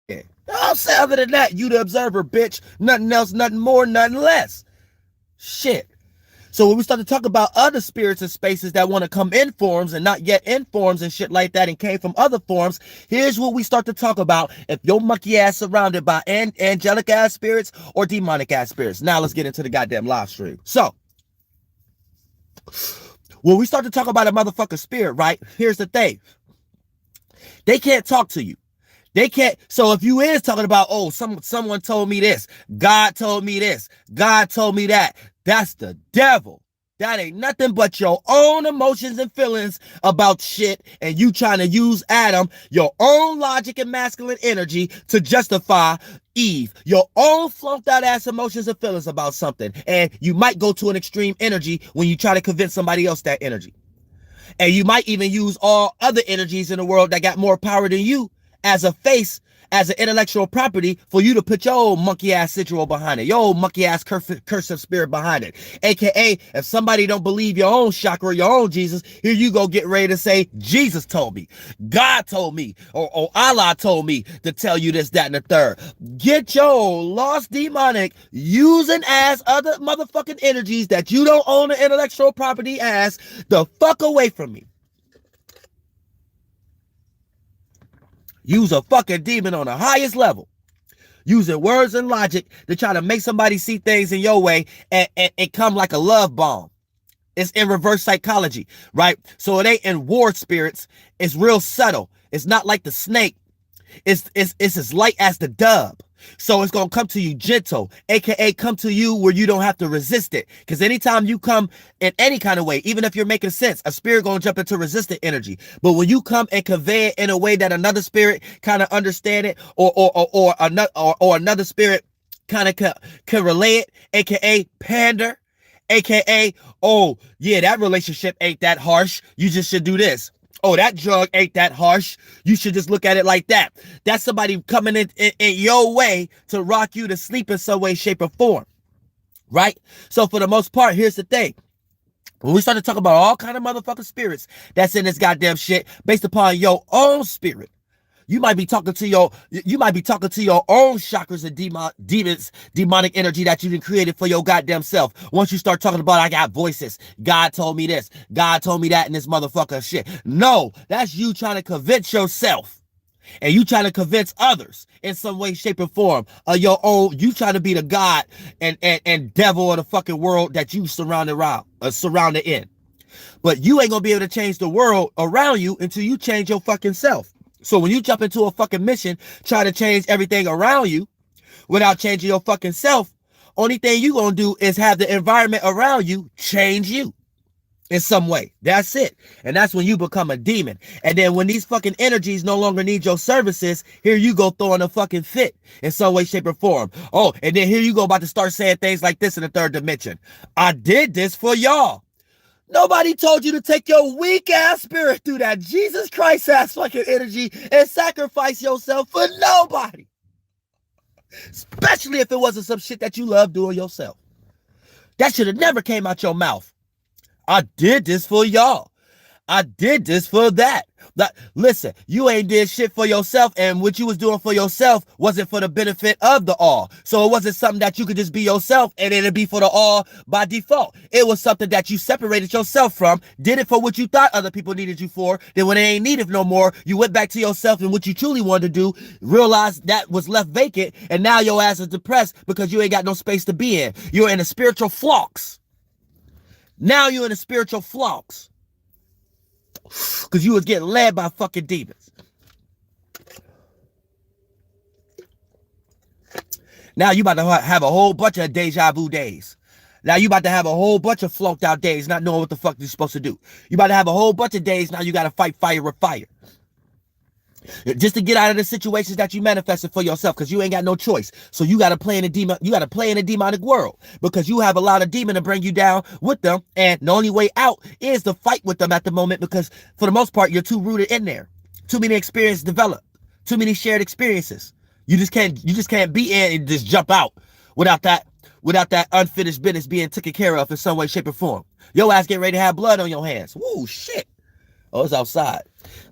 You know what I'm saying? Other than that, you the observer, bitch. Nothing else, nothing more, nothing less. Shit. So when we start to talk about other spirits and spaces that want to come in forms and not yet in forms and shit like that and came from other forms, here's what we start to talk about if your monkey ass surrounded by angelic ass spirits or demonic ass spirits. Now let's get into the goddamn live stream. So, when we start to talk about a motherfucking spirit, right? Here's the thing. They can't talk to you. They can't. So if you is talking about, oh, someone told me this, God told me this, God told me that, that's the devil. That ain't nothing but your own emotions and feelings about shit, and you trying to use Adam, your own logic and masculine energy to justify Eve, your own flunked out ass emotions and feelings about something. And you might go to an extreme energy when you try to convince somebody else that energy. And you might even use all other energies in the world that got more power than you as a face, as an intellectual property for you to put your old monkey ass ritual behind it, your old monkey ass cursive spirit behind it. AKA, if somebody don't believe your own chakra, your own Jesus, here you go get ready to say, Jesus told me, God told me, or Allah told me to tell you this, that, and the third. Get your lost demonic using ass other motherfucking energies that you don't own the intellectual property as the fuck away from me. Use a fucking demon on the highest level. Using words and logic to try to make somebody see things in your way and come like a love bomb. It's in reverse psychology, right? So it ain't in war spirits. It's real subtle. It's not like the snake. It's as light as the dove. So it's going to come to you gentle, aka come to you where you don't have to resist it. Because anytime you come in any kind of way, even if you're making sense, a spirit going to jump into resistant energy. But when you come and convey it in a way that another spirit kind of understand it, or another spirit kind of can relay it, aka pander, aka, oh yeah, that relationship ain't that harsh, you just should do this. Oh, that drug ain't that harsh, you should just look at it like that. That's somebody coming in your way to rock you to sleep in some way, shape, or form, right? So for the most part, here's the thing. When we start to talk about all kind of motherfucking spirits that's in this goddamn shit based upon your own spirit, you might be talking to your own chakras and demonic energy that you done created for your goddamn self. Once you start talking about, I got voices, God told me this, God told me that, and this motherfucker shit. No, that's you trying to convince yourself. And you trying to convince others in some way, shape, or form of your own. You trying to be the God and devil of the fucking world that you surrounded in. But you ain't gonna be able to change the world around you until you change your fucking self. So when you jump into a fucking mission, try to change everything around you without changing your fucking self, only thing you gonna do is have the environment around you change you in some way. That's it. And that's when you become a demon. And then when these fucking energies no longer need your services, here you go throwing a fucking fit in some way, shape, or form. Oh, and then here you go about to start saying things like this in the third dimension. I did this for y'all. Nobody told you to take your weak ass spirit through that Jesus Christ ass fucking energy and sacrifice yourself for nobody. Especially if it wasn't some shit that you love doing yourself. That should have never came out your mouth. I did this for y'all. I did this for that. Listen, you ain't did shit for yourself, and what you was doing for yourself wasn't for the benefit of the all. So it wasn't something that you could just be yourself and it'd be for the all by default. It was something that you separated yourself from, did it for what you thought other people needed you for. Then when they ain't needed no more, you went back to yourself and what you truly wanted to do, realized that was left vacant, and now your ass is depressed because you ain't got no space to be in. You're in a spiritual flux. Now you're in a spiritual flux. Because you was getting led by fucking demons. Now you about to have a whole bunch of deja vu days. Now you about to have a whole bunch of flunked out days not knowing what the fuck you're supposed to do. You about to have a whole bunch of days now you got to fight fire with fire. Just to get out of the situations that you manifested for yourself, because you ain't got no choice. So you got to play in a demon. You got to play in a demonic world because you have a lot of demon to bring you down with them, and the only way out is to fight with them at the moment because for the most part you're too rooted in there. Too many experiences developed. Too many shared experiences. You just can't be in and just jump out without that unfinished business being taken care of in some way, shape, or form. Your ass getting ready to have blood on your hands. Woo, shit. Oh, it's outside.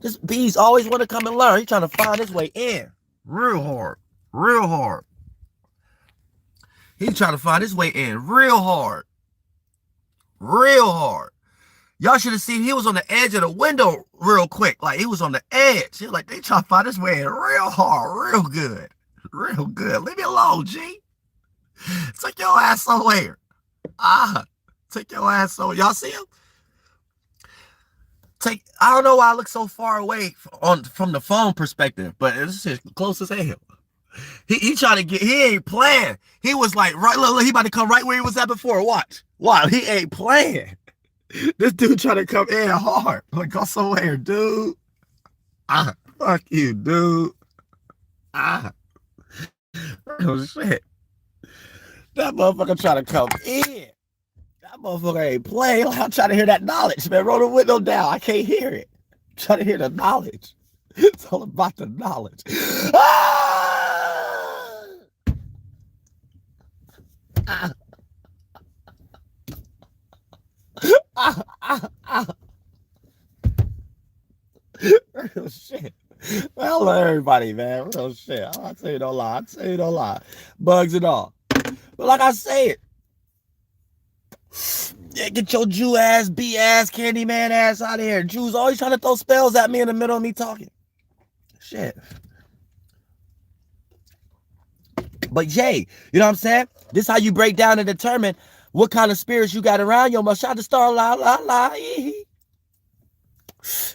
This bees always want to come and learn. He's trying to find his way in. Real hard. Real hard. He's trying to find his way in real hard. Real hard. Y'all should have seen he was on the edge of the window real quick. Like, he was on the edge. He was like, they trying to find his way in real hard, real good. Real good. Leave me alone, G. Take your ass somewhere. Take your ass somewhere. Y'all see him? I don't know why I look so far away from the phone perspective, but it's just close as hell. He trying to he ain't playing. He was like, right, look, he about to come right where he was at before. Watch. He ain't playing. This dude trying to come in hard. Like, go somewhere, dude. Fuck you, dude. Oh, shit. That motherfucker trying to come in. That motherfucker ain't playing. I'm trying to hear that knowledge, man. Roll the window down. I can't hear it. I'm trying to hear the knowledge. It's all about the knowledge. Real shit. Well, everybody, man. Real shit. I'll tell you no lie. Bugs and all. But like I said, yeah, get your Jew ass, B ass, Candyman ass out of here. Jews always trying to throw spells at me in the middle of me talking. Shit. But Jay, you know what I'm saying? This is how you break down and determine what kind of spirits you got around you. Shout out to Star La La La. I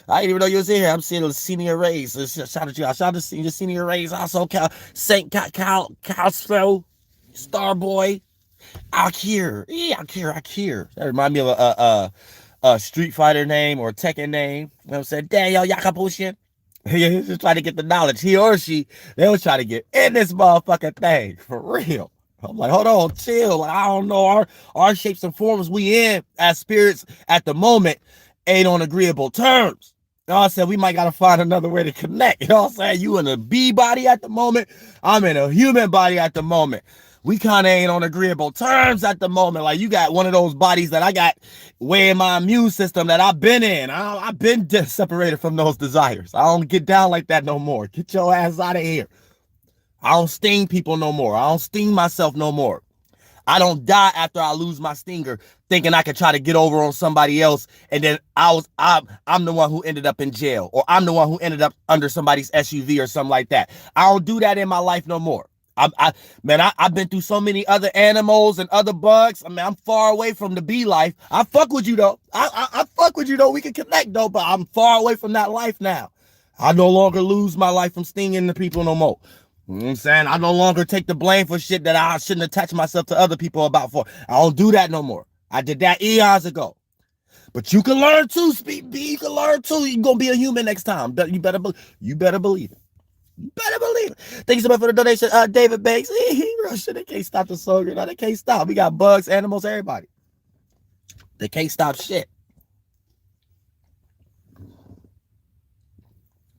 didn't even know you was in here. I'm seeing the senior rays. Shout out to you. Shout out to the senior rays. Also, Saint Cal Starboy. Akir. That remind me of a Street Fighter name or a Tekken name. You know what I'm saying? Daniel Yakapushin. He's just trying to get the knowledge. He or she, they was trying to get in this motherfucking thing. For real. I'm like, hold on, chill. Like, I don't know. Our shapes and forms we in as spirits at the moment ain't on agreeable terms. You know what I'm saying? We might got to find another way to connect. You know what I'm saying? You in a bee body at the moment. I'm in a human body at the moment. We kind of ain't on agreeable terms at the moment. Like, you got one of those bodies that I got way in my immune system that I've been in. I've been separated from those desires. I don't get down like that no more. Get your ass out of here. I don't sting people no more. I don't sting myself no more. I don't die after I lose my stinger thinking I could try to get over on somebody else, and then I'm the one who ended up in jail, or I'm the one who ended up under somebody's SUV or something like that. I don't do that in my life no more. I've been through so many other animals and other bugs. I mean, I'm far away from the bee life. I fuck with you though. I fuck with you though. We can connect though, but I'm far away from that life now. I no longer lose my life from stinging the people no more. You know what I'm saying? I no longer take the blame for shit that I shouldn't attach myself to other people about for. I don't do that no more. I did that eons ago. But you can learn too, Speed B. You can learn too. You're going to be a human next time. You better believe it. You better believe it. Thank you so much for the donation, David Banks. Real shit, they can't stop the soldier. No, they can't stop. We got bugs, animals, everybody. They can't stop shit.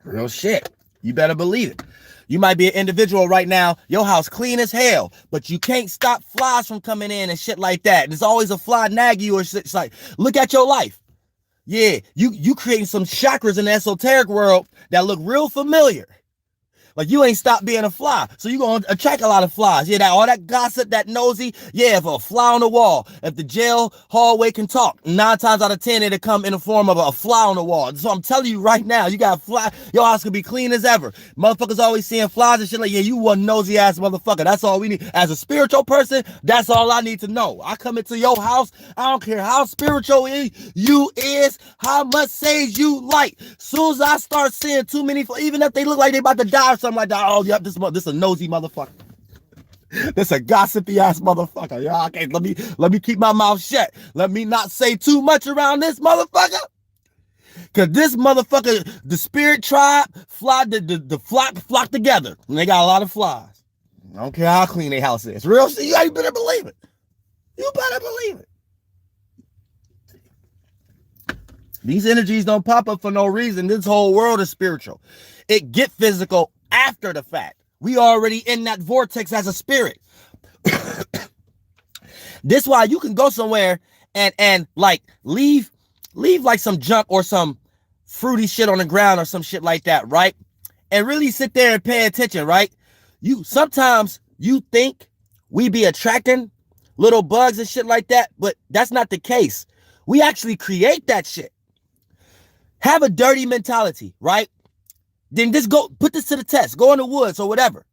Real shit. You better believe it. You might be an individual right now, your house clean as hell, but you can't stop flies from coming in and shit like that. There's always a fly nag you or shit. It's like, look at your life. Yeah, you creating some chakras in the esoteric world that look real familiar. Like, you ain't stopped being a fly, so you're going to attract a lot of flies. Yeah, all that gossip, that nosy. Yeah, if a fly on the wall, if the jail hallway can talk, 9 times out of 10, it'll come in the form of a fly on the wall. So I'm telling you right now, you got fly. Your house could be clean as ever. Motherfuckers always seeing flies and shit like, yeah, you one nosy ass motherfucker. That's all we need. As a spiritual person, that's all I need to know. I come into your house, I don't care how spiritual you is, how much sage you like. Soon as I start seeing too many, even if they look like they about to die or something like that, oh, yep, this a nosy motherfucker. This a gossipy ass motherfucker. Yeah, okay, let me keep my mouth shut. Let me not say too much around this motherfucker. Cause this motherfucker, the spirit tribe, the flock together. And they got a lot of flies. I don't care how clean their house is. Real shit, you better believe it. You better believe it. These energies don't pop up for no reason. This whole world is spiritual. It get physical after the fact. We already in that vortex as a spirit. This why you can go somewhere and like leave like some junk or some fruity shit on the ground or some shit like that, right? and really sit there and pay attention, right? Sometimes you think we be attracting little bugs and shit like that, but that's not the case. We actually create that shit. Have a dirty mentality, right? Then just go put this to the test. Go in the woods or whatever.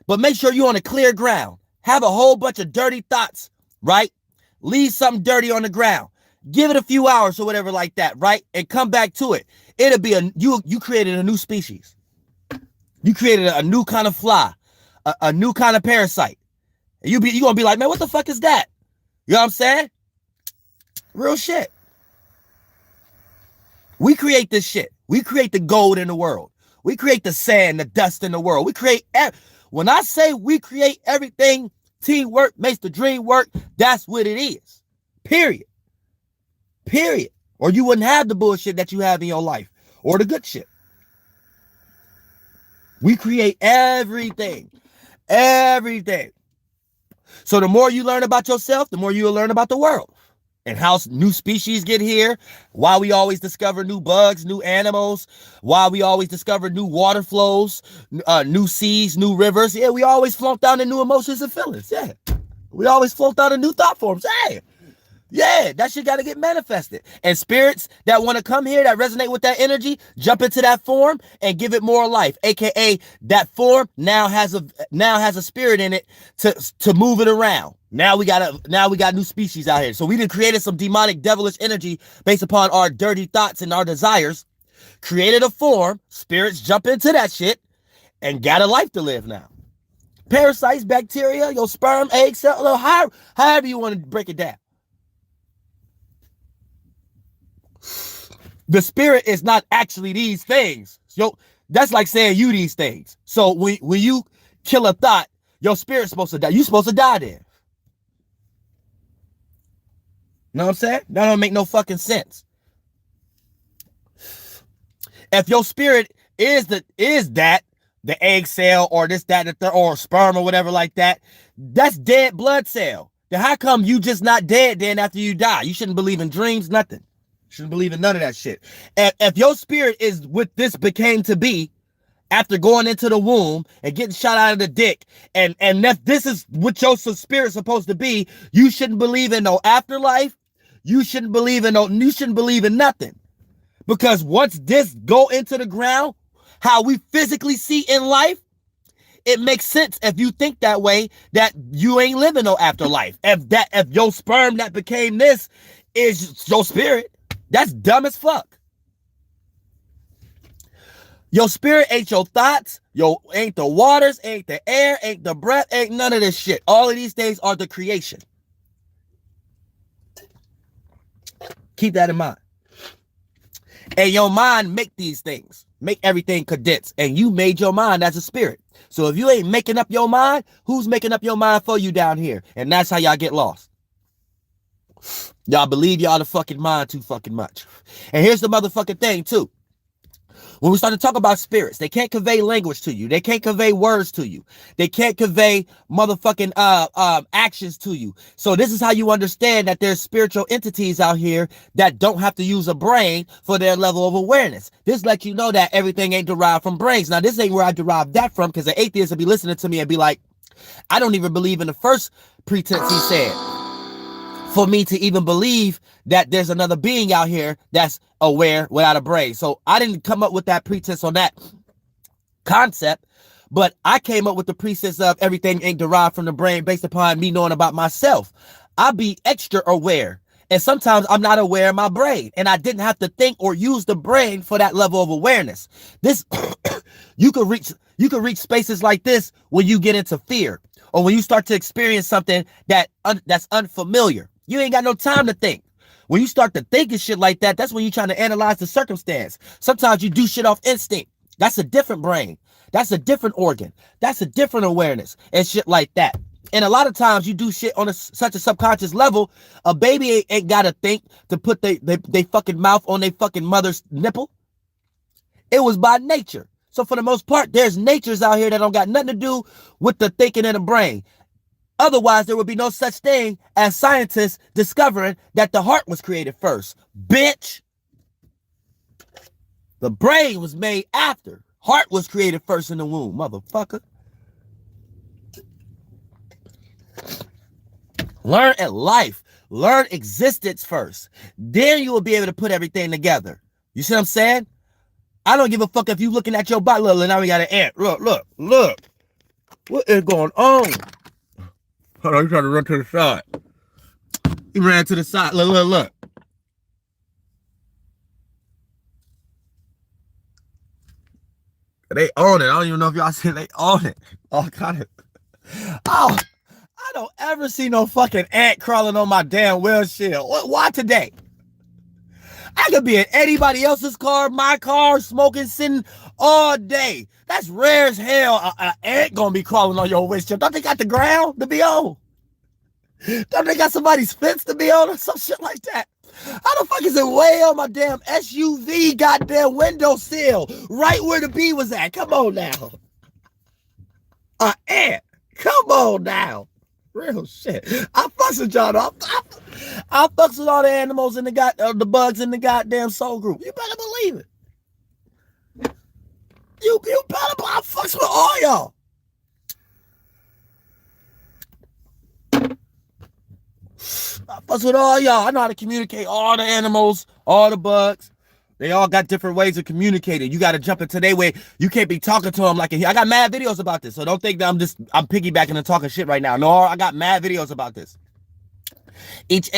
But make sure you're on a clear ground. Have a whole bunch of dirty thoughts, right? Leave something dirty on the ground. Give it a few hours or whatever like that, right? And come back to it. It'll be you created a new species. You created a new kind of fly, a new kind of parasite. And you gonna be like, man, what the fuck is that? You know what I'm saying? Real shit. We create this shit. We create the gold in the world. We create the sand, the dust in the world. We create, when I say we create everything, teamwork makes the dream work, that's what it is. Period. Period. Or you wouldn't have the bullshit that you have in your life, or the good shit. We create everything. Everything. So the more you learn about yourself, the more you'll learn about the world. And how new species get here, why we always discover new bugs, new animals, why we always discover new water flows, new seas, new rivers. Yeah, we always float down in new emotions and feelings. Yeah, we always float down in new thought forms. Hey, yeah, that shit got to get manifested. And spirits that want to come here, that resonate with that energy, jump into that form and give it more life. AKA that form now has a spirit in it to move it around. Now we got new species out here. So we done created some demonic, devilish energy based upon our dirty thoughts and our desires. Created a form. Spirits jump into that shit and got a life to live now. Parasites, bacteria, your sperm, egg cell, however you want to break it down. The spirit is not actually these things. That's like saying you these things. So when you kill a thought, your spirit's supposed to die. You're supposed to die then. Know what I'm saying? That don't make no fucking sense. If your spirit is the egg cell or this, that, or sperm or whatever like that, that's dead blood cell. Then how come you just not dead then after you die? You shouldn't believe in dreams, nothing. You shouldn't believe in none of that shit. If your spirit is what this became to be after going into the womb and getting shot out of the dick, and if this is what your spirit's supposed to be, you shouldn't believe in no afterlife. You shouldn't believe in nothing. Because once this go into the ground, how we physically see in life, it makes sense if you think that way, that you ain't living no afterlife. If your sperm that became this is your spirit, that's dumb as fuck. Your spirit ain't your thoughts, ain't the waters, ain't the air, ain't the breath, ain't none of this shit. All of these things are the creation. Keep that in mind. And your mind make these things, make everything condense. And you made your mind as a spirit. So if you ain't making up your mind, who's making up your mind for you down here? And that's how y'all get lost. Y'all believe y'all the fucking mind too fucking much. And here's the motherfucking thing too. When we start to talk about spirits, they can't convey language to you. They can't convey words to you. They can't convey motherfucking actions to you. So this is how you understand that there's spiritual entities out here that don't have to use a brain for their level of awareness. This lets you know that everything ain't derived from brains. Now, this ain't where I derived that from, because the atheist will be listening to me and be like, I don't even believe in the first pretense he said. For me to even believe that there's another being out here that's aware without a brain. So I didn't come up with that pretense on that concept, but I came up with the pretense of everything ain't derived from the brain based upon me knowing about myself. I be extra aware, and sometimes I'm not aware of my brain, and I didn't have to think or use the brain for that level of awareness. This you could reach spaces like this when you get into fear, or when you start to experience something that's unfamiliar. You ain't got no time to think. When you start to think and shit like that, that's when you're trying to analyze the circumstance. Sometimes you do shit off instinct. That's a different brain. That's a different organ. That's a different awareness and shit like that. And a lot of times you do shit on such a subconscious level, a baby ain't got to think to put they fucking mouth on their fucking mother's nipple. It was by nature. So for the most part, there's natures out here that don't got nothing to do with the thinking in the brain. Otherwise, there would be no such thing as scientists discovering that the heart was created first. Bitch. The brain was made after. Heart was created first in the womb, motherfucker. Learn at life. Learn existence first. Then you will be able to put everything together. You see what I'm saying? I don't give a fuck if you looking at your body. Look, now we got an ant. Look. What is going on? Hold on, you trying to run to the side. He ran to the side. Look. They own it. I don't even know if y'all see they own it. All kind of. Oh, I don't ever see no fucking ant crawling on my damn windshield. Why today? I could be in anybody else's car, my car, smoking, sitting all day. That's rare as hell. An ant gonna be crawling on your windshield. Don't they got the ground to be on? Don't they got somebody's fence to be on or some shit like that? How the fuck is it way on my damn SUV goddamn windowsill? Right where the bee was at. Come on now. An ant. Come on now. Real shit. I fucks with y'all. I fucks with all the animals in the bugs in the goddamn soul group. You better believe it. You better. I fucks with all y'all. I fucks with all y'all. I know how to communicate. All the animals, all the bugs. They all got different ways of communicating. You got to jump into their way. You can't be talking to them like I got mad videos about this. So don't think that I'm piggybacking and talking shit right now. No, I got mad videos about this. Each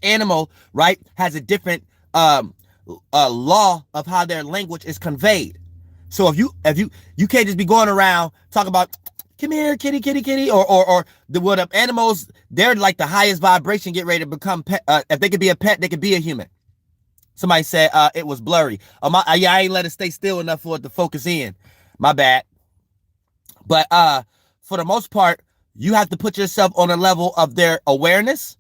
animal, right, has a different law of how their language is conveyed. So if you can't just be going around talking about come here, kitty, or the animals, they're like the highest vibration, get ready to become pet. If they could be a pet, they could be a human. Somebody said it was blurry. I ain't let it stay still enough for it to focus in. My bad. But for the most part, you have to put yourself on a level of their awareness.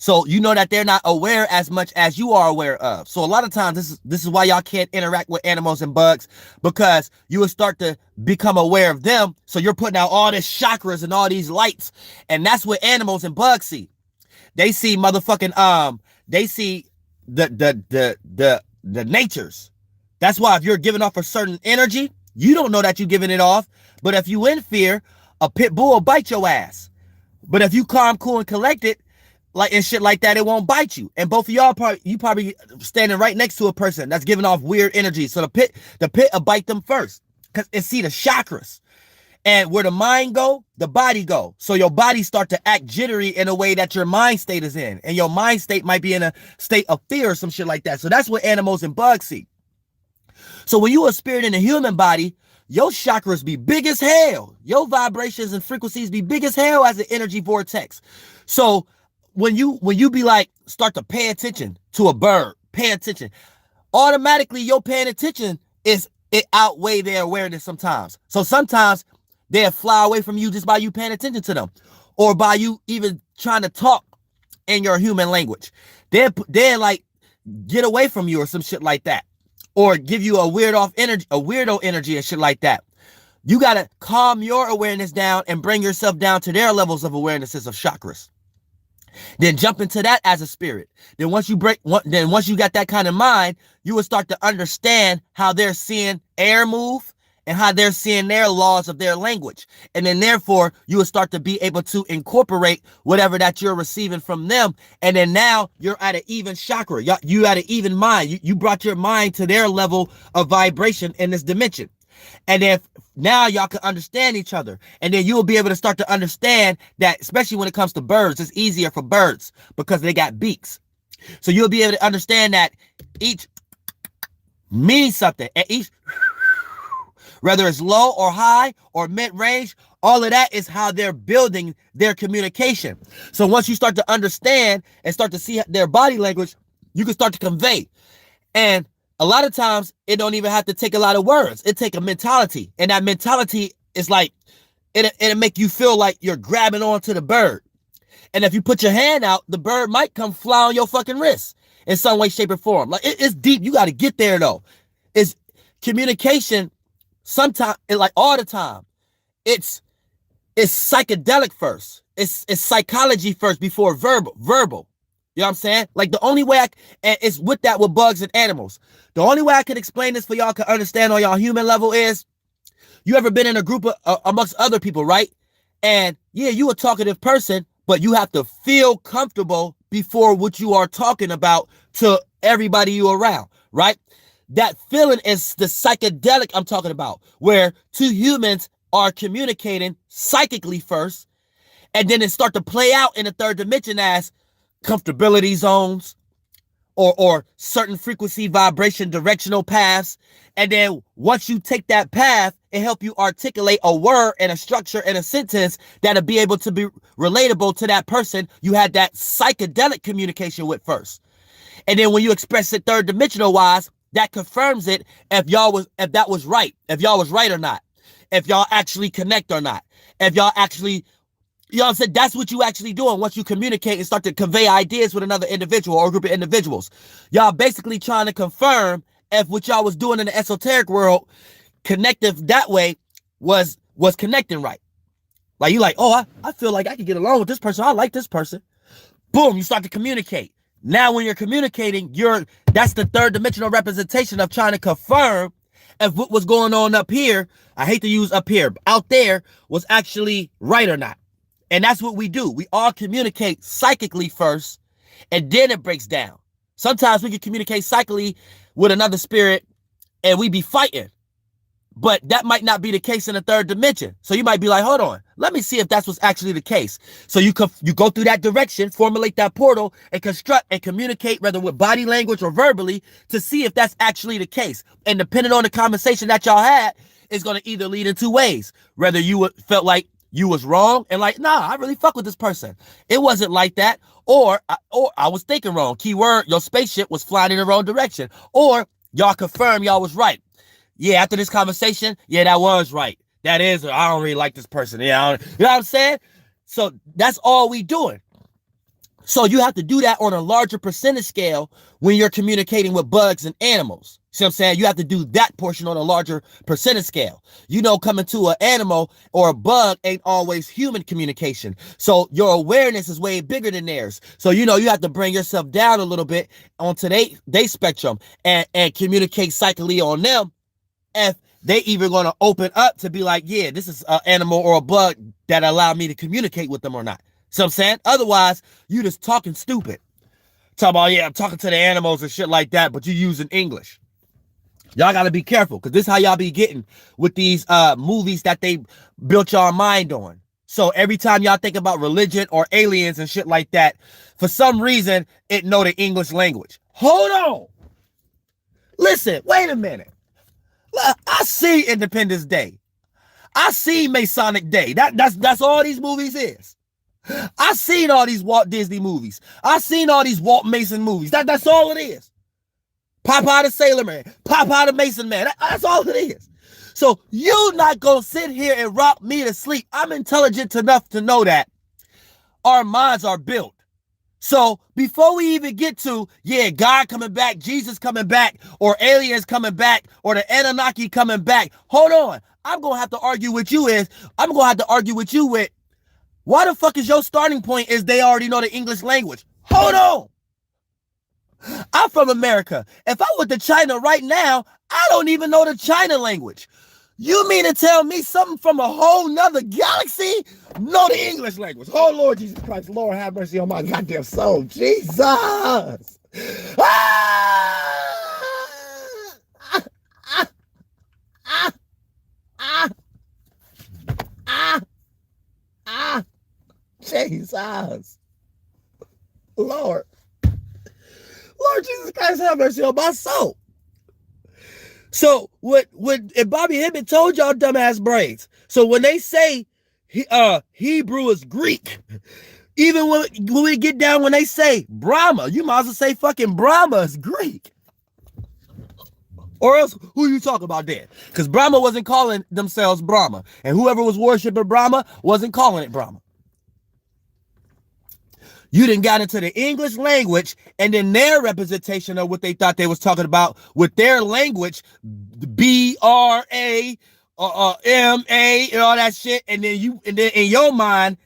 So you know that they're not aware as much as you are aware of. So a lot of times this is why y'all can't interact with animals and bugs, because you will start to become aware of them. So you're putting out all these chakras and all these lights. And that's what animals and bugs see. They see motherfucking they see the natures. That's why if you're giving off a certain energy, you don't know that you're giving it off. But if you in fear, a pit bull will bite your ass. But if you calm, cool, and collected, like and shit like that, it won't bite you. And both of y'all probably standing right next to a person that's giving off weird energy. So the pit will bite them first, because it see the chakras. And where the mind go, the body go. So your body start to act jittery in a way that your mind state is in. And your mind state might be in a state of fear or some shit like that. So that's what animals and bugs see. So when you a spirit in a human body, your chakras be big as hell. Your vibrations and frequencies be big as hell as an energy vortex. So when you be like, start to pay attention to a bird, pay attention, automatically your paying attention it outweigh their awareness sometimes. So sometimes they'll fly away from you just by you paying attention to them, or by you even trying to talk in your human language. They're like get away from you or some shit like that, or give you a weirdo energy and shit like that. You got to calm your awareness down and bring yourself down to their levels of awarenesses of chakras. Then jump into that as a spirit. Then once you got that kind of mind, you will start to understand how they're seeing air move and how they're seeing their laws of their language. And then therefore you will start to be able to incorporate whatever that you're receiving from them. And then now you're at an even chakra. You at an even mind. You brought your mind to their level of vibration in this dimension. And then now y'all can understand each other. And then you will be able to start to understand that, especially when it comes to birds, it's easier for birds because they got beaks. So you'll be able to understand that each means something. And each, whether it's low or high or mid-range, all of that is how they're building their communication. So once you start to understand and start to see their body language, you can start to convey. And a lot of times, it don't even have to take a lot of words. It take a mentality. And that mentality is like, it'll make you feel like you're grabbing onto the bird. And if you put your hand out, the bird might come fly on your fucking wrist in some way, shape, or form. Like, it's deep. You got to get there, though. It's communication, sometimes, like all the time. It's psychedelic first. It's psychology first before verbal. You know what I'm saying? Like the only way it's with that with bugs and animals. The only way I can explain this for y'all can understand on y'all human level is you ever been in a group of, amongst other people, right? And yeah, you a talkative person, but you have to feel comfortable before what you are talking about to everybody you around, right? That feeling is the psychedelic I'm talking about, where two humans are communicating psychically first, and then it start to play out in the third dimension as comfortability zones or certain frequency vibration directional paths. And then once you take that path, it help you articulate a word and a structure and a sentence that'll be able to be relatable to that person you had that psychedelic communication with first. And then when you express it third dimensional wise, that confirms it if that was right, if y'all was right or not, if y'all actually connect or not, if y'all actually, you know what I'm saying? That's what you actually doing once you communicate and start to convey ideas with another individual or a group of individuals. Y'all basically trying to confirm if what y'all was doing in the esoteric world, connective that way, was connecting right. Like you like, oh, I feel like I can get along with this person. I like this person. Boom, you start to communicate. Now when you're communicating, that's the third dimensional representation of trying to confirm if what was going on up here, I hate to use up here, out there, was actually right or not. And that's what we do. We all communicate psychically first, and then it breaks down. Sometimes we can communicate psychically with another spirit, and we be fighting. But that might not be the case in the third dimension. So you might be like, hold on, let me see if that's what's actually the case. So you go through that direction, formulate that portal, and construct and communicate, whether with body language or verbally, to see if that's actually the case. And depending on the conversation that y'all had, it's going to either lead in two ways. Whether you felt like you was wrong and like, nah, I really fuck with this person. It wasn't like that. Or I was thinking wrong. Keyword, your spaceship was flying in the wrong direction. Or y'all confirm y'all was right. Yeah, after this conversation, yeah, that was right. That is, I don't really like this person. Yeah, you know what I'm saying? So that's all we doing. So you have to do that on a larger percentage scale when you're communicating with bugs and animals. See what I'm saying? You have to do that portion on a larger percentage scale. You know, coming to an animal or a bug ain't always human communication. So your awareness is way bigger than theirs. So, you know, you have to bring yourself down a little bit onto they spectrum and communicate psychically on them. If they even going to open up to be like, yeah, this is an animal or a bug that allow me to communicate with them or not. See what I'm saying? Otherwise, you just talking stupid. Talk about, yeah, I'm talking to the animals and shit like that, but you using English. Y'all got to be careful, because this is how y'all be getting with these movies that they built y'all mind on. So every time y'all think about religion or aliens and shit like that, for some reason, it know the English language. Hold on. Listen, wait a minute. I see Independence Day. I see Masonic Day. That's all these movies is. I seen all these Walt Disney movies. I seen all these Walt Mason movies. That's all it is. Popeye the Sailor Man, Popeye the Mason Man. That's all it is. So you not gonna sit here and rock me to sleep. I'm intelligent enough to know that our minds are built. So before we even get to, yeah, God coming back, Jesus coming back, or aliens coming back, or the Anunnaki coming back, hold on. I'm going to have to argue with you with, why the fuck is your starting point is they already know the English language? Hold on. I'm from America. If I went to China right now, I don't even know the China language. You mean to tell me something from a whole nother galaxy know the English language? Oh, Lord Jesus Christ. Lord, have mercy on my goddamn soul. Jesus. Jesus. Lord Jesus Christ, have mercy on my soul. So what and Bobby Hemmett told y'all dumbass brains. So when they say Hebrew is Greek, even when we get down when they say Brahma, you might as well say fucking Brahma is Greek. Or else who you talking about then? Because Brahma wasn't calling themselves Brahma. And whoever was worshiping Brahma wasn't calling it Brahma. You done got into the English language and then their representation of what they thought they was talking about with their language, B-R-A, M-A, and all that shit. And then in your mind,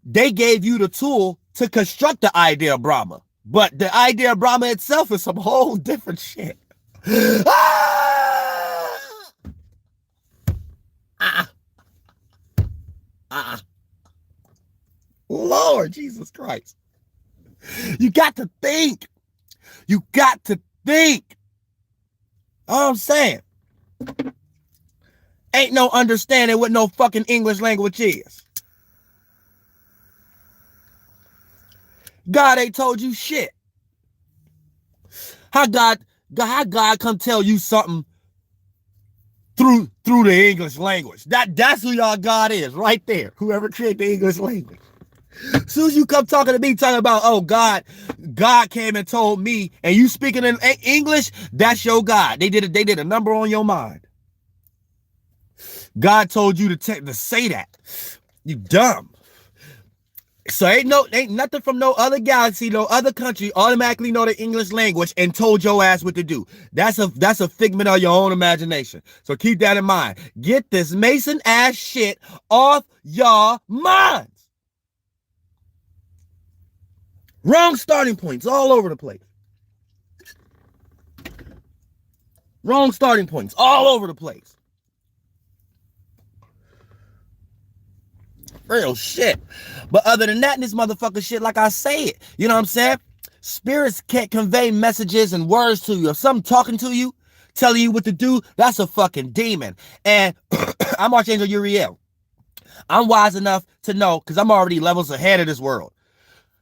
they gave you the tool to construct the idea of Brahma. But the idea of Brahma itself is some whole different shit. Ah! Ah! Ah! Lord Jesus Christ. You got to think. You got to think. All I'm saying. Ain't no understanding what no fucking English language is. God ain't told you shit. How God come tell you something through the English language? That's who y'all God is, right there. Whoever created the English language. As soon as you come talking to me, talking about, oh, God came and told me, and you speaking in English, that's your God. They did a number on your mind. God told you to say that. You dumb. So ain't nothing from no other galaxy, no other country automatically know the English language and told your ass what to do. That's a figment of your own imagination. So keep that in mind. Get this Mason ass shit off your minds. Wrong starting points all over the place. Wrong starting points all over the place. Real shit. But other than that, this motherfucker shit, like I say it, you know what I'm saying? Spirits can't convey messages and words to you. If something talking to you, telling you what to do, that's a fucking demon. And I'm Archangel Uriel. I'm wise enough to know, because I'm already levels ahead of this world.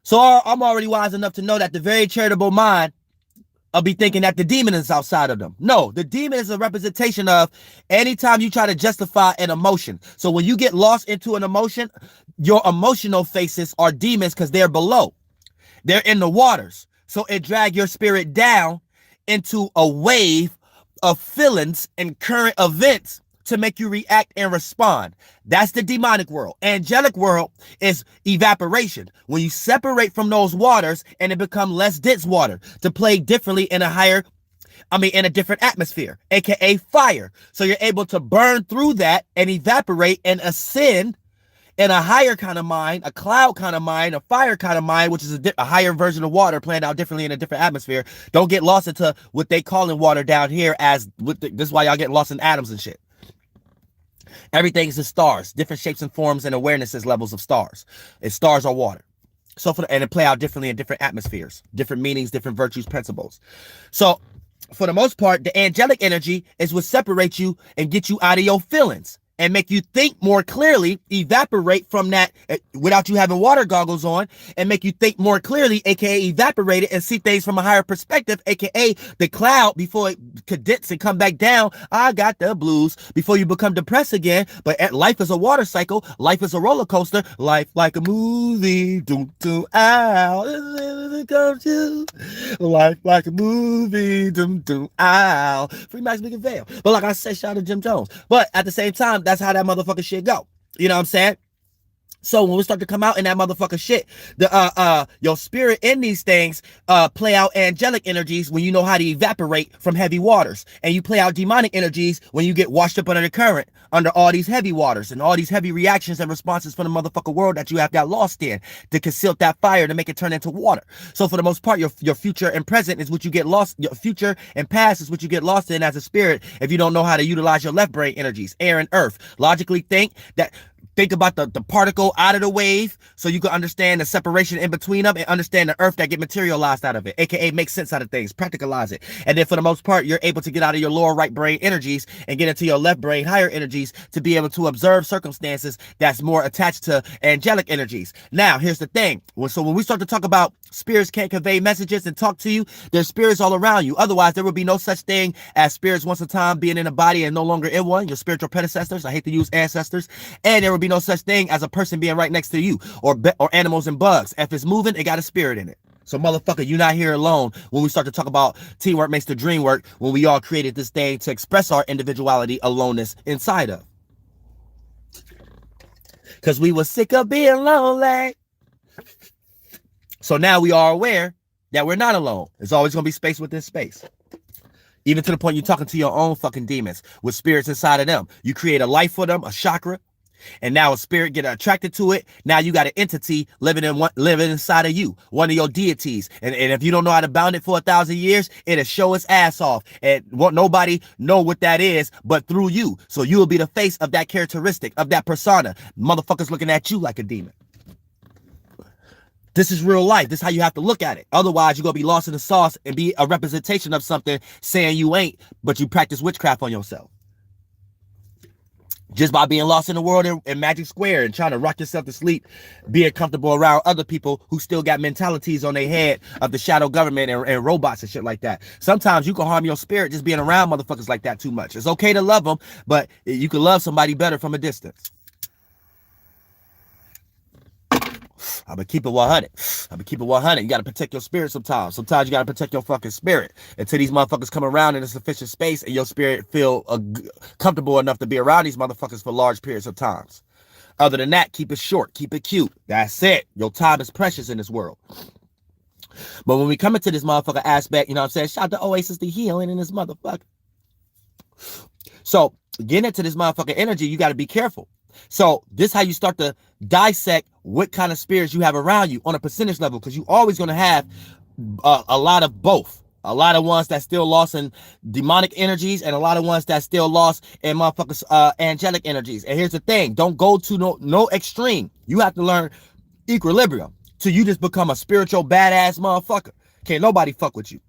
So I'm already wise enough to know that the very charitable mind will be thinking that the demon is outside of them. No, the demon is a representation of anytime you try to justify an emotion. So when you get lost into an emotion, your emotional faces are demons because they're below. They're in the waters. So it drags your spirit down into a wave of feelings and current events to make you react and respond. That's the demonic world. Angelic world is evaporation. When you separate from those waters and it become less dense water to play differently in a different atmosphere, aka fire. So you're able to burn through that and evaporate and ascend in a higher kind of mind, a cloud kind of mind, a fire kind of mind, which is a higher version of water playing out differently in a different atmosphere. Don't get lost into what they call in water down here as, this is why y'all get lost in atoms and shit. Everything's the stars, different shapes and forms and awarenesses levels of stars. And stars are water. So and it play out differently in different atmospheres, different meanings, different virtues, principles. So for the most part, the angelic energy is what separates you and get you out of your feelings and make you think more clearly, evaporate from that without you having water goggles on, and make you think more clearly, aka evaporate it and see things from a higher perspective, aka the cloud before it condenses and come back down. I got the blues before you become depressed again. But life is a water cycle. Life is a roller coaster. Life like a movie. Doom, doom, ow. Life like a movie. Doom, doom, ow. Free Max McVeigh. But like I said, shout out to Jim Jones. But at the same time, that's how that motherfucker shit go. You know what I'm saying? So when we start to come out in that motherfucker shit, your spirit in these things play out angelic energies when you know how to evaporate from heavy waters, and you play out demonic energies when you get washed up under the current, under all these heavy waters and all these heavy reactions and responses from the motherfucker world that you have got lost in to conceal that fire to make it turn into water. So for the most part, your future and present is what you get lost. Your future and past is what you get lost in as a spirit if you don't know how to utilize your left brain energies, air and earth. Logically think about the particle out of the wave so you can understand the separation in between them and understand the earth that get materialized out of it, aka make sense out of things, practicalize it. And then for the most part, you're able to get out of your lower right brain energies and get into your left brain higher energies to be able to observe circumstances that's more attached to angelic energies. Now, here's the thing. So when we start to talk about spirits can't convey messages and talk to you, there's spirits all around you. Otherwise, there would be no such thing as spirits once a time being in a body and no longer in one. Your spiritual predecessors, I hate to use ancestors. And there would be no such thing as a person being right next to you, or animals and bugs. If it's moving, it got a spirit in it. So motherfucker, you're not here alone when we start to talk about teamwork makes the dream work, when we all created this thing to express our individuality aloneness inside of. Because we were sick of being lonely. So now we are aware that we're not alone. There's always going to be space within space. Even to the point you're talking to your own fucking demons with spirits inside of them. You create a life for them, a chakra. And now a spirit get attracted to it. Now you got an entity living inside of you, one of your deities. And if you don't know how to bound it for 1,000 years, it'll show its ass off. And won't nobody know what that is but through you. So you will be the face of that characteristic, of that persona. Motherfuckers looking at you like a demon. This is real life. This is how you have to look at it. Otherwise, you're going to be lost in the sauce and be a representation of something saying you ain't, but you practice witchcraft on yourself. Just by being lost in the world in Magic Square and trying to rock yourself to sleep, being comfortable around other people who still got mentalities on their head of the shadow government and robots and shit like that. Sometimes you can harm your spirit just being around motherfuckers like that too much. It's okay to love them, but you can love somebody better from a distance. I'm gonna keep it 100. I'm gonna keep it 100. You gotta protect your spirit sometimes. Sometimes you gotta protect your fucking spirit until these motherfuckers come around in a sufficient space and your spirit feel comfortable enough to be around these motherfuckers for large periods of times. Other than that, keep it short, keep it cute. That's it. Your time is precious in this world. But when we come into this motherfucker aspect, you know what I'm saying? Shout out to Oasis the Healing in this motherfucker. So getting into this motherfucker energy, you gotta be careful. So this is how you start to dissect what kind of spirits you have around you on a percentage level, because you always going to have a lot of both. A lot of ones that still lost in demonic energies and a lot of ones that still lost in motherfuckers angelic energies. And here's the thing. Don't go to no extreme. You have to learn equilibrium till you just become a spiritual badass motherfucker. Can't nobody fuck with you.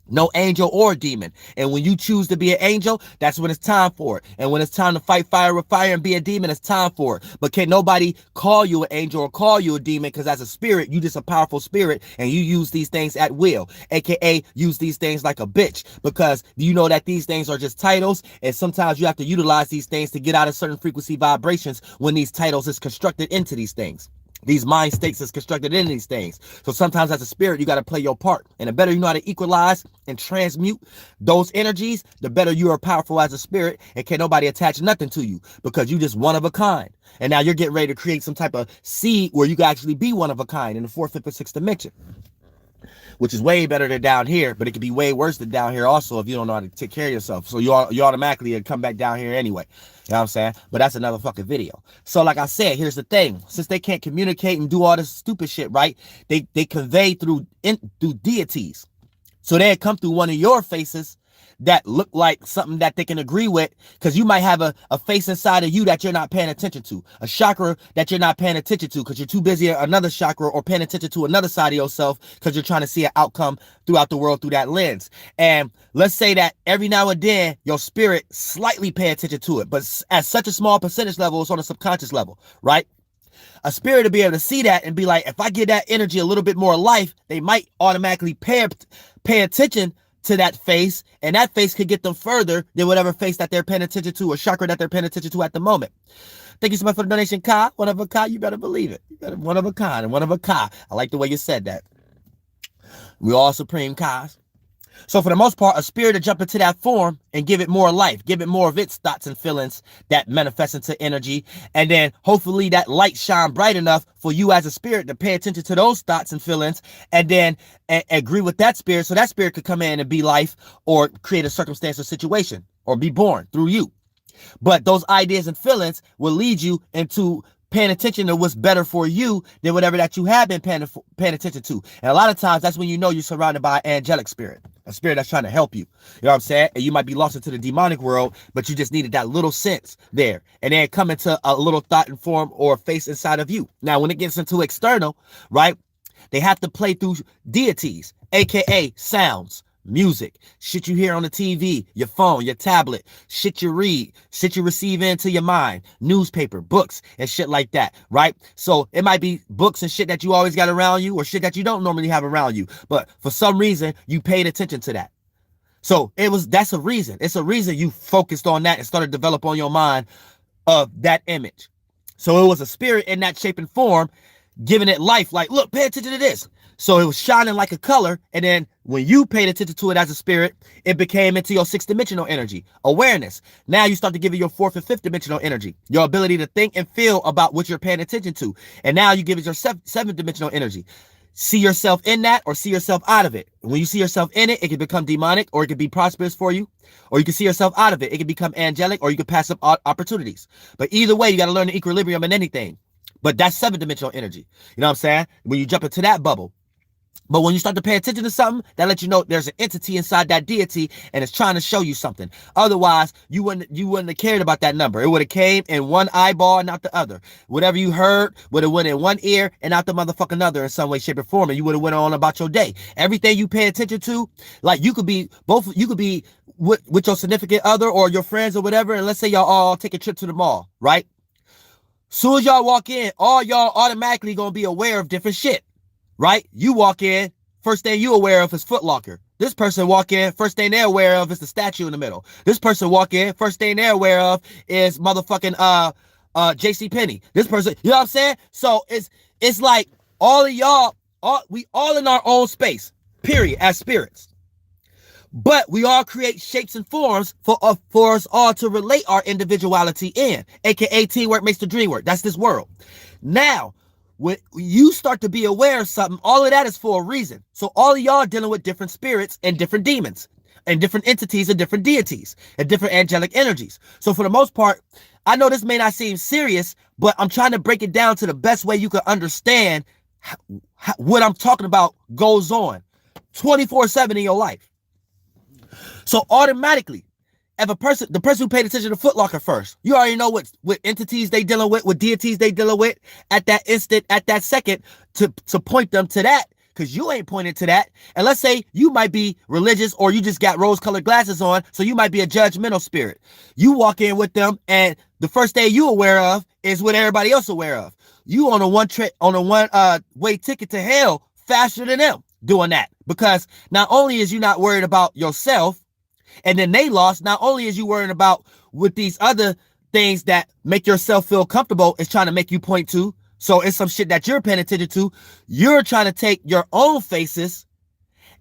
No angel or demon. And when you choose to be an angel, that's when it's time for it. And when it's time to fight fire with fire and be a demon, it's time for it. But can't nobody call you an angel or call you a demon, because as a spirit, you just a powerful spirit and you use these things at will, aka use these things like a bitch, because you know that these things are just titles, and sometimes you have to utilize these things to get out of certain frequency vibrations when these titles is constructed into these things. These mind states is constructed in these things. So sometimes as a spirit, you got to play your part. And the better you know how to equalize and transmute those energies, the better you are powerful as a spirit, and can't nobody attach nothing to you, because you just one of a kind. And now you're getting ready to create some type of seed where you can actually be one of a kind in the 4th, 5th, or 6th dimension, which is way better than down here, but it could be way worse than down here also if you don't know how to take care of yourself. So you automatically come back down here anyway. You know what I'm saying? But that's another fucking video. So like I said, here's the thing. Since they can't communicate and do all this stupid shit, right? They convey through deities. So they come through one of your faces that look like something that they can agree with, because you might have a face inside of you that you're not paying attention to, a chakra that you're not paying attention to because you're too busy at another chakra or paying attention to another side of yourself because you're trying to see an outcome throughout the world through that lens. And let's say that every now and then your spirit slightly pay attention to it, but at such a small percentage level, it's on a subconscious level, right? A spirit to be able to see that and be like, if I give that energy a little bit more life, they might automatically pay attention to that face, and that face could get them further than whatever face that they're paying attention to or chakra that they're paying attention to at the moment. Thank you so much for the donation, Kai. One of a kind, you better believe it. One of a kind and one of a Kai. I like the way you said that. We all supreme Kais. So for the most part, a spirit to jump into that form and give it more life, give it more of its thoughts and feelings that manifest into energy. And then hopefully that light shine bright enough for you as a spirit to pay attention to those thoughts and feelings and then agree with that spirit. So that spirit could come in and be life or create a circumstance or situation or be born through you. But those ideas and feelings will lead you into paying attention to what's better for you than whatever that you have been paying attention to. And a lot of times that's when you know you're surrounded by an angelic spirit, a spirit that's trying to help you. You know what I'm saying? And you might be lost into the demonic world, but you just needed that little sense there. And then come into a little thought and form or face inside of you. Now, when it gets into external, right, they have to play through deities, aka sounds, music, shit you hear on the TV, your phone, your tablet, shit you read, shit you receive into your mind, newspaper, books, and shit like that, right? So it might be books and shit that you always got around you or shit that you don't normally have around you, but for some reason you paid attention to that. So that's a reason. It's a reason you focused on that and started to develop on your mind of that image. So it was a spirit in that shape and form, giving it life, like, look, pay attention to this. So it was shining like a color, and then when you paid attention to it as a spirit, it became into your 6th dimensional energy, awareness. Now you start to give it your 4th and 5th dimensional energy, your ability to think and feel about what you're paying attention to. And now you give it your 7th dimensional energy. see yourself in that or see yourself out of it. When you see yourself in it, it can become demonic, or it can be prosperous for you, or you can see yourself out of it. It can become angelic, or you can pass up opportunities. But either way, you got to learn the equilibrium in anything. But that's 7-dimensional energy. You know what I'm saying? When you jump into that bubble. But when you start to pay attention to something, that lets you know there's an entity inside that deity and it's trying to show you something. Otherwise, you wouldn't have cared about that number. It would have came in one eyeball and not the other. Whatever you heard would have went in one ear and out the motherfucking other in some way, shape, or form, and you would have went on about your day. Everything you pay attention to, like you could be with your significant other or your friends or whatever, and let's say y'all all take a trip to the mall, right? Soon as y'all walk in, all y'all automatically gonna be aware of different shit. Right? You walk in, first thing you aware of is Foot Locker. This person walk in, first thing they're aware of is the statue in the middle. This person walk in, first thing they're aware of is motherfucking JC Penney. This person, you know what I'm saying? So it's like all of y'all, we all in our own space, period, as spirits. But we all create shapes and forms for us all to relate our individuality in, aka teamwork makes the dream work. That's this world. Now, when you start to be aware of something, all of that is for a reason. So all of y'all dealing with different spirits and different demons and different entities and different deities and different angelic energies. So for the most part, I know this may not seem serious, but I'm trying to break it down to the best way you can understand what I'm talking about goes on 24/7 in your life. So automatically, if the person who paid attention to Foot Locker first, you already know what entities they dealing with, what deities they dealing with at that instant, at that second, to point them to that, because you ain't pointing to that. And let's say you might be religious or you just got rose-colored glasses on, so you might be a judgmental spirit. You walk in with them, and the first thing you aware of is what everybody else aware of. You on a one-way ticket to hell faster than them doing that, because not only is you not worried about yourself, and then they lost. Not only is you worrying about with these other things that make yourself feel comfortable, is trying to make you point to. So it's some shit that you're paying attention to. You're trying to take your own faces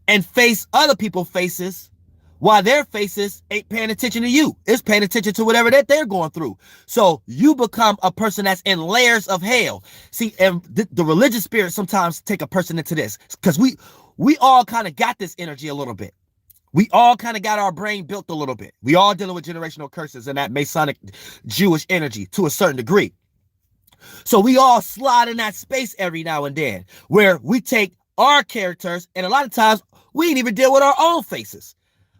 and face other people's faces while their faces ain't paying attention to you. It's paying attention to whatever that they're going through. So you become a person that's in layers of hell. See, and the religious spirits sometimes take a person into this, because we all kind of got this energy a little bit. We all kind of got our brain built a little bit. We all dealing with generational curses and that Masonic Jewish energy to a certain degree. So we all slide in that space every now and then where we take our characters, and a lot of times we ain't even deal with our own faces.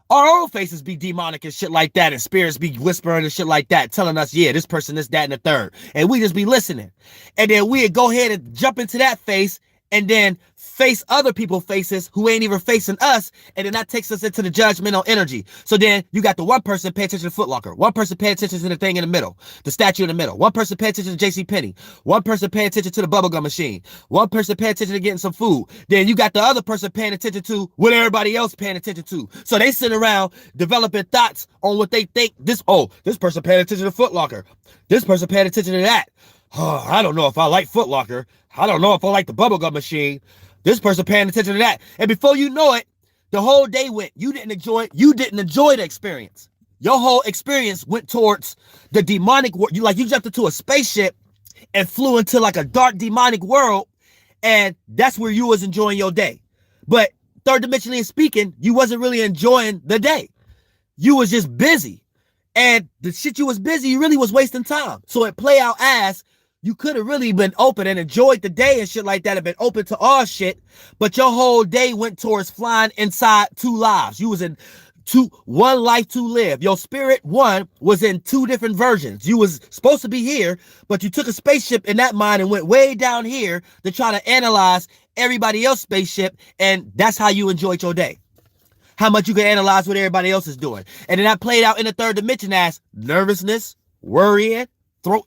Our own faces be demonic and shit like that, and spirits be whispering and shit like that, telling us, yeah, this person, this, that, and the third. And we just be listening. And then we'd go ahead and jump into that face and then face other people's faces who ain't even facing us, and then that takes us into the judgmental energy. So then you got the one person pay attention to Foot Locker, one person pay attention to the thing in the middle, the statue in the middle, one person pay attention to JC Penney, one person pay attention to the bubblegum machine, one person pay attention to getting some food. Then you got the other person paying attention to what everybody else paying attention to. So they sit around developing thoughts on what they think. This person paying attention to Foot Locker, this person paying attention to that. Oh, I don't know if I like Foot Locker. I don't know if I like the bubblegum machine. This person paying attention to that. And before you know it, the whole day went. You didn't enjoy the experience. Your whole experience went towards the demonic world. You jumped into a spaceship and flew into like a dark demonic world, and that's where you was enjoying your day. But third dimensionally speaking, you wasn't really enjoying the day. You was just busy. And the shit you was busy, you really was wasting time. So it play out as you could have really been open and enjoyed the day and shit like that, and been open to all shit, but your whole day went towards flying inside two lives. You was in one life to live. Your spirit one was in two different versions. You was supposed to be here, but you took a spaceship in that mind and went way down here to try to analyze everybody else's spaceship, and that's how you enjoyed your day. How much you can analyze what everybody else is doing. And then that played out in the third dimension as nervousness, worrying, throat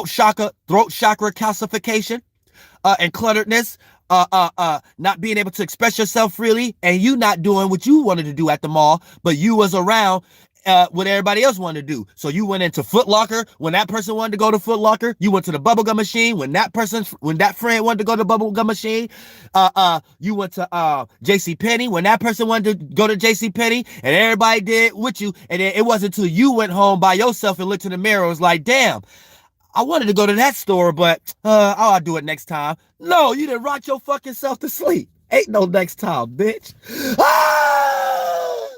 chakra calcification, and clutteredness, not being able to express yourself freely, and you not doing what you wanted to do at the mall, but you was around what everybody else wanted to do. So you went into Foot Locker when that person wanted to go to Foot Locker. You went to the bubblegum machine when that friend wanted to go to the bubblegum machine. You went to JC Penney when that person wanted to go to JC Penney, and everybody did with you. And then it wasn't until you went home by yourself and looked in the mirror, it was like, damn, I wanted to go to that store, but I'll do it next time. No, you done rocked your fucking self to sleep. Ain't no next time, bitch. Ah!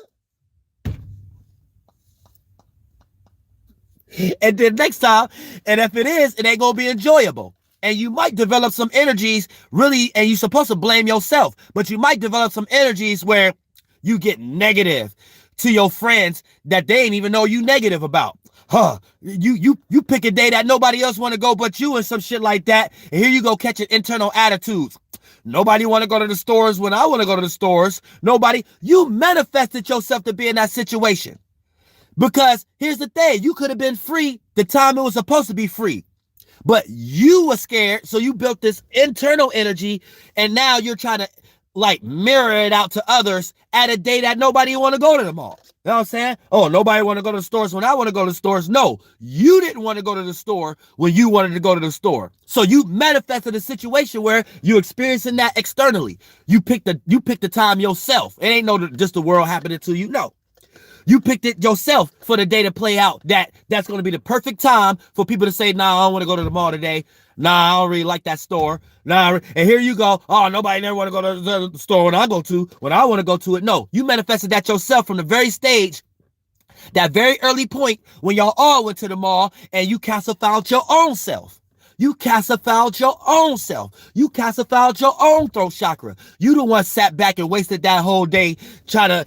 And then next time, and if it is, it ain't gonna be enjoyable. And you might develop some energies really, and you're supposed to blame yourself, but you might develop some energies where you get negative to your friends that they ain't even know you negative about. You pick a day that nobody else want to go but you and some shit like that, and here you go catching internal attitudes. Nobody want to go to the stores when I want to go to the stores. Nobody. You manifested yourself to be in that situation. Because here's the thing, you could have been free the time it was supposed to be free. But you were scared, so you built this internal energy, and now you're trying to like mirror it out to others at a day that nobody want to go to the mall. You know what I'm saying? Oh, nobody want to go to the stores when I want to go to the stores. No, you didn't want to go to the store when you wanted to go to the store. So you manifested a situation where you're experiencing that externally. You picked the time yourself. It ain't no just the world happening to you. No. You picked it yourself for the day to play out. That's going to be the perfect time for people to say, nah, I don't want to go to the mall today. Nah, I don't really like that store. Nah, and here you go. Oh, nobody never want to go to the store when I want to go to it. No, you manifested that yourself from the very stage, that very early point when y'all all went to the mall, and you calcified your own self. You calcified your own self. You calcified your own throat chakra. You the one sat back and wasted that whole day trying to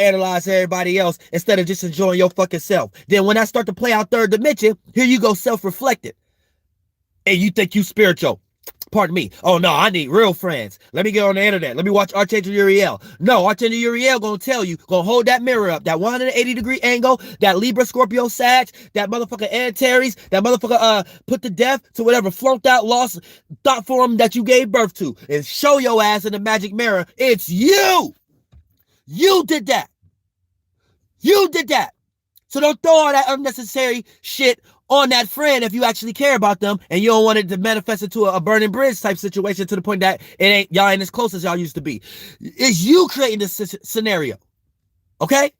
analyze everybody else instead of just enjoying your fucking self. Then when I start to play out third dimension, here you go self-reflected. And you think you spiritual. Pardon me. Oh no, I need real friends. Let me get on the internet. Let me watch Archangel Uriel. No, Archangel Uriel gonna tell you, gonna hold that mirror up, that 180-degree angle, that Libra, Scorpio, Sag, that motherfucker Antares, that motherfucker put to death to whatever flunked out, lost thought form that you gave birth to, and show your ass in the magic mirror. It's you. You did that. You did that. So don't throw all that unnecessary shit on that friend if you actually care about them and you don't want it to manifest into a burning bridge type situation to the point that y'all ain't as close as y'all used to be. It's you creating this scenario. Okay?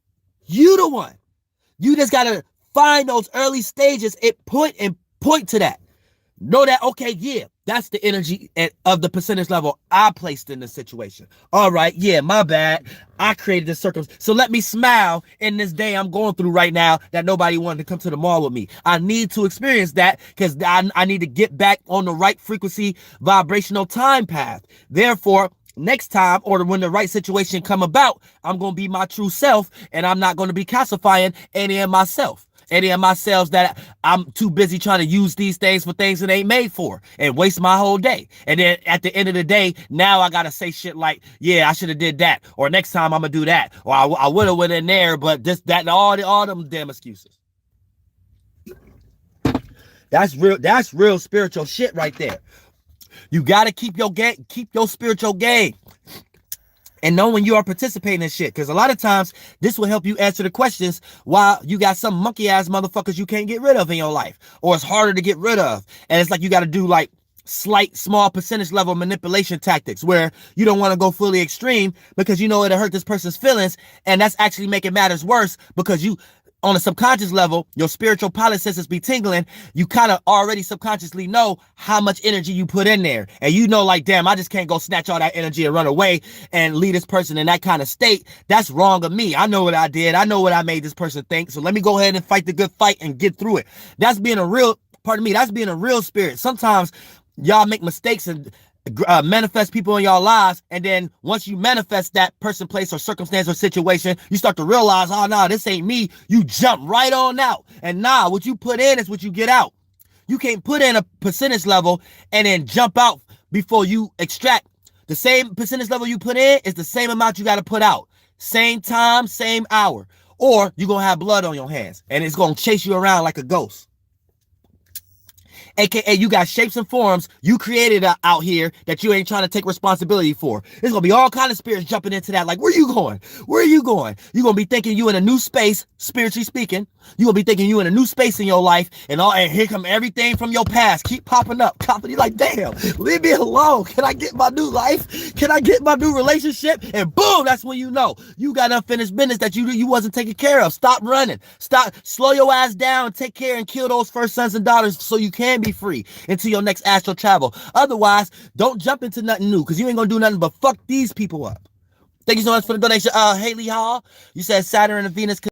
You the one. You just gotta find those early stages and point to that. Know that, okay, yeah, that's the energy of the percentage level I placed in the situation. All right, yeah, my bad. I created this circumstance. So let me smile in this day I'm going through right now that nobody wanted to come to the mall with me. I need to experience that because I need to get back on the right frequency, vibrational time path. Therefore, next time or when the right situation come about, I'm going to be my true self and I'm not going to be calcifying any of myself. Any of myself that I'm too busy trying to use these things for things that ain't made for and waste my whole day. And then at the end of the day, now I got to say shit like, yeah, I should have did that. Or next time I'm going to do that. Or I would have went in there, but this, that, and all them damn excuses. That's real spiritual shit right there. You got to keep your spiritual game. And know when you are participating in shit. Because a lot of times, this will help you answer the questions while you got some monkey-ass motherfuckers you can't get rid of in your life. Or it's harder to get rid of. And it's like you got to do like slight, small percentage level manipulation tactics where you don't want to go fully extreme because you know it'll hurt this person's feelings. And that's actually making matters worse because you, on a subconscious level, your spiritual pilot senses be tingling. You kind of already subconsciously know how much energy you put in there. And you know, like, damn, I just can't go snatch all that energy and run away and leave this person in that kind of state. That's wrong of me. I know what I did. I know what I made this person think. So let me go ahead and fight the good fight and get through it. That's being a real spirit. Sometimes y'all make mistakes and manifest people in your lives, and then once you manifest that person, place, or circumstance or situation, you start to realize, oh no, this ain't me. You jump right on out. And nah, what you put in is what you get out. You can't put in a percentage level and then jump out before you extract. The same percentage level you put in is the same amount you got to put out. Same time, same hour. Or you're going to have blood on your hands and it's going to chase you around like a ghost. AKA you got shapes and forms you created out here that you ain't trying to take responsibility for. There's going to be all kind of spirits jumping into that. Like, where you going? Where are you going? You're going to be thinking you in a new space, spiritually speaking. You're going to be thinking you in a new space in your life. And here come everything from your past. Keep popping up. You're like, damn, leave me alone. Can I get my new life? Can I get my new relationship? And boom, that's when you know you got unfinished business that you wasn't taking care of. Stop running. Stop. Slow your ass down. Take care and kill those first sons and daughters so you can be free into your next astral travel. Otherwise, don't jump into nothing new because you ain't going to do nothing but fuck these people up. Thank you so much for the donation. Haley Hall, you said Saturn and Venus